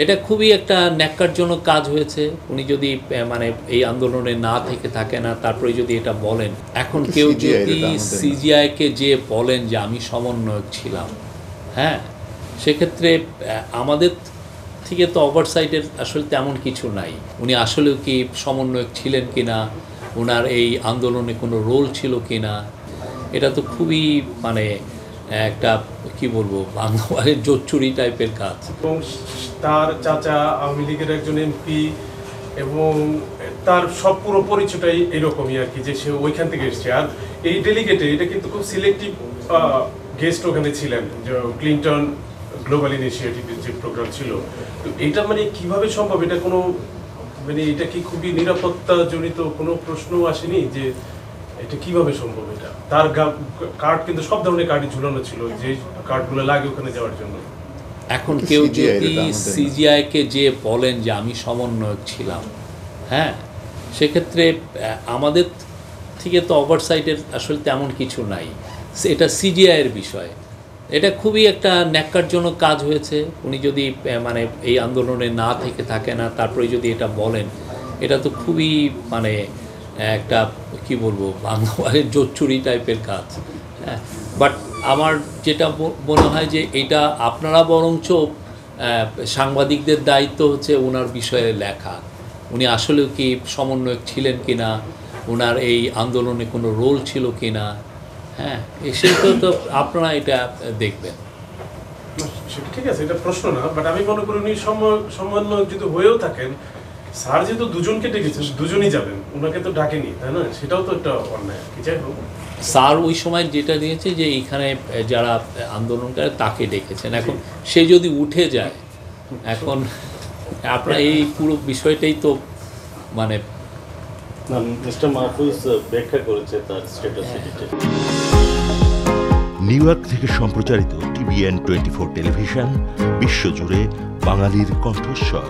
এটা খুবই একটা ন্যাক্কারজনক কাজ হয়েছে। উনি যদি মানে এই আন্দোলনে না থেকে থাকে না, তারপরে যদি এটা বলেন, এখন কেউ যদি সিজিআইকে যে বলেন যে আমি সমন্বয়ক ছিলাম, হ্যাঁ, সেক্ষেত্রে আমাদের থেকে তো ওভারসাইটের আসলে তেমন কিছু নাই। উনি আসলেও কি সমন্বয়ক ছিলেন কি না, ওনার এই আন্দোলনে কোনো রোল ছিল কি না, এটা তো খুবই মানে একটা কি বলবো বাংলাদেশের জোচ্চুরি টাইপের কাজ। এবং তার চাচা আওয়ামী লীগের একজন এমপি এবং তার সব পুরো পরিচয়টাই এরকমই আর কি, যে সে ওইখান থেকে এসছে। আর এই ডেলিগেটে এটা কিন্তু খুব সিলেক্টিভ গেস্ট ওখানে ছিলেন, যে ক্লিন্টন গ্লোবাল ইনিশিয়েটিভের যে প্রোগ্রাম ছিল। তো এটা মানে কিভাবে সম্ভব? এটা কোনো মানে এটা কি খুবই নিরাপত্তা জনিত কোনো প্রশ্ন আসেনি যে এটা কিভাবে সম্ভব? এটা তার কার্ড কিন্তু সব ধরনের কার্ডই ঝুলানো ছিল, যে কার্ডগুলো লাগে ওখানে যাওয়ার জন্য। এখন কেউ যদি সিজিআইকে যে বলেন যে আমি সমন্বয়ক ছিলাম, হ্যাঁ, সেক্ষেত্রে আমাদের থেকে তো ওভারসাইটের আসলে তেমন কিছু নাই। এটা সিজিআইয়ের বিষয়। এটা খুবই একটা ন্যাক্কারজনক কাজ হয়েছে। উনি যদি মানে এই আন্দোলনে না থেকে থাকে না, তারপরে যদি এটা বলেন, এটা তো খুবই মানে একটা কি বলবো বাংলাদেশের জোচ্চুরি টাইপের কাজ। হ্যাঁ, বাট আমার যেটা মনে হয় যে এটা আপনারা বরঞ্চ সাংবাদিকদের দায়িত্ব হচ্ছে ওনার বিষয়ে লেখা, উনি আসলেও কি সমন্বয়ক ছিলেন কি না, ওনার এই আন্দোলনে কোনো রোল ছিল কি না, হ্যাঁ, সেটা তো আপনারা এটা দেখবেন। সেটা ঠিক আছে, এটা প্রশ্ন না, বাট আমি মনে করি উনি সমন্বয়ক যদি হয়েও থাকেন, স্যার যেহেতু দুজনকে ডেকেছেন, দুজনই যাবেন, ওনাকে তো ডাকেনি, তাই না? সেটাও তো একটা অন্যায় কি। যাই হোক, স্যার ওই সময় যেটা দিয়েছে যে এইখানে যারা আন্দোলন করে তাকে ডেকেছেন। এখন সে যদি উঠে যায়, এখন আপনার এই পুরো বিষয়টাই তো মানে মিস্টার মাহফুজ ব্যাখ্যা করেছে তার স্ট্যাটাস। নিউ ইয়র্ক থেকে সম্প্রচারিত TVN 24 টেলিভিশন বিশ্বজুড়ে বাঙালির কণ্ঠস্বর।